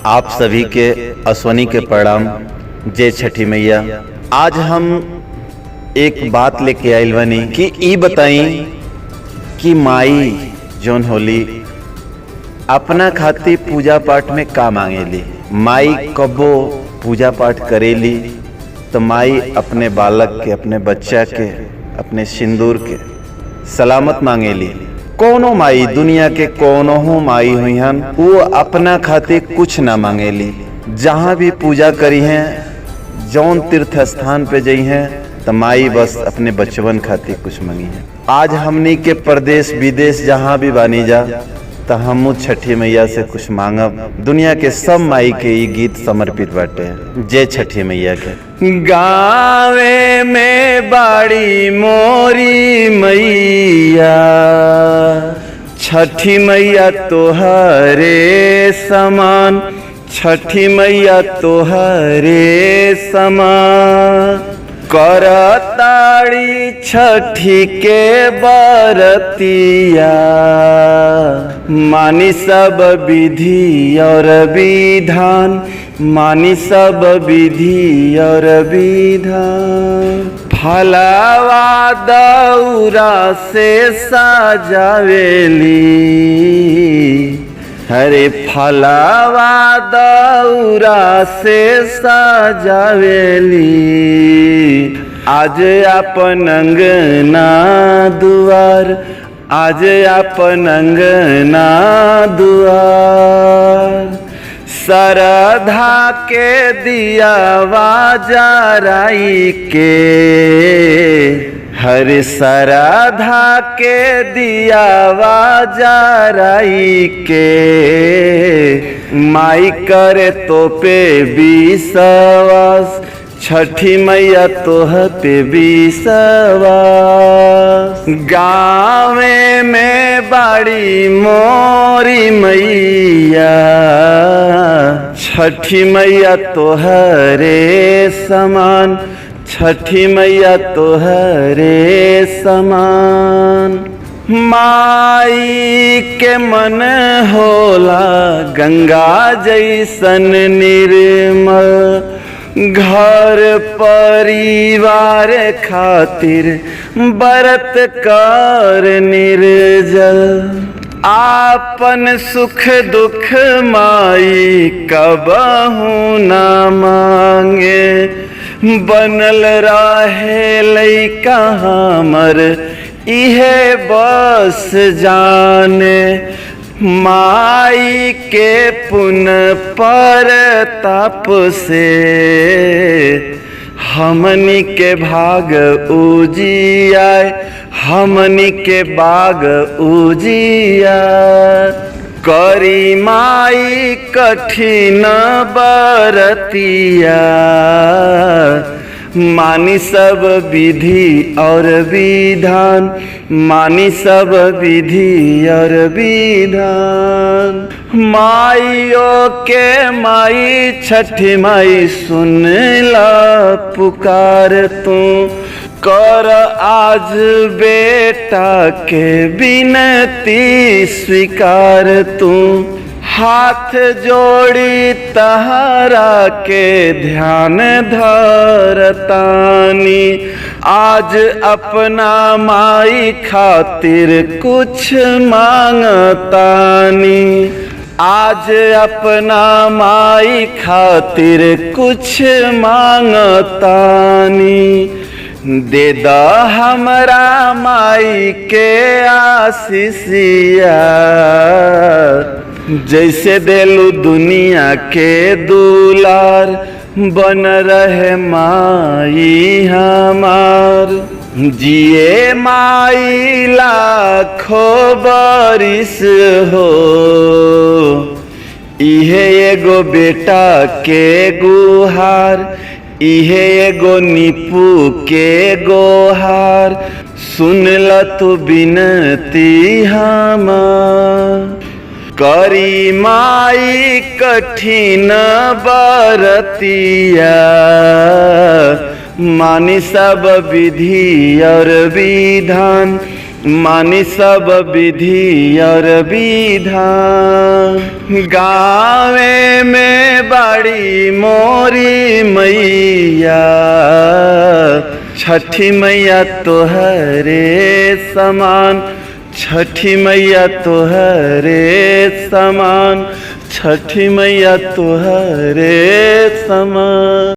आप सभी के अश्वनी के प्रणाम। जय छठी मैया। आज हम एक बात लेके आइल बनी कि ई बताई कि माई जौन होली अपना खातिर पूजा पाठ में का मांगेली। माई कबो पूजा पाठ करेली तो माई अपने बालक के, अपने बच्चा के, अपने सिंदूर के सलामत मांगेली। कोनो माई दुनिया के कोनो हो माई हुई हन, वो अपना खातिर कुछ ना मांगेली। जहाँ भी पूजा करी हैं, जौन तीर्थ स्थान पे जई हैं, तो माई बस अपने बचवन खातिर कुछ मांगी है। आज हमनी के प्रदेश विदेश जहाँ भी बानी जा, तो हम छठी मैया से कुछ मांगब। दुनिया के सब माई के ये गीत समर्पित बाटे। जय छठी मैया के। गावे में बाड़ी मोरी मैया, छठी मैया तोहरे समान, छठी मैया तोहरे समान। करताड़ी छठी के बरतिया, मानी सब विधि और विधान, मानी सब विधि और विधान। फलवा दौरा से सजावेली, हरे फलवा दौरा से सजावेली। आज अपन अंगना दुआर, आज अपन अंगना दुआर। सरधा के दियावा जराई के, हर सरधा के दियावा जराई के। माई करे तो पे विश्वास, छठी मैया तोह पे विश्वास। गाँवे में बाड़ी मोरी मैया, छठी मैया तोहरे समान, छठी मैया तोहरे समान। माई के मन होला गंगा जैसन निर्मल, घर परिवार खातिर बरत कर निर्जल। आपन सुख दुख माई कबहू ना मांगे, बनल रहे लइका हमर इहे बस जाने। माई के पुण्य पर ताप से हमनी के भाग उजियाए, हमनी के बाग उजियाए। करी माई कठिन बरतिया, मानी सब विधि और विधान, मानी सब विधि और विधान। माइयों के माई छठी माई सुन ला पुकार तू, कर आज बेटा के विनती स्वीकार तू। हाथ जोड़ी तहरा के ध्यान धरतानी, आज अपना माई खातिर कुछ मांगतानी, आज अपना माई खातिर कुछ मांगतानी। दे दा हमरा माई के आशीषिया, जैसे देलू दुनिया के दुलार, बन रहे माई हमार। जिए माई लाखों बरिस हो, इहे एगो बेटा के गुहार, इहे एगो निपू के गोहार। सुन ल तू बिनती हमार, करी माई कठिन बरतिया, मानी सब विधि और विधान, मानी सब विधि और विधान, गावे में बड़ी मोरी मैया, छठी मैया तोहरे समान, छठी मैया तोहरे समान, छठी मैया तोहरे समान।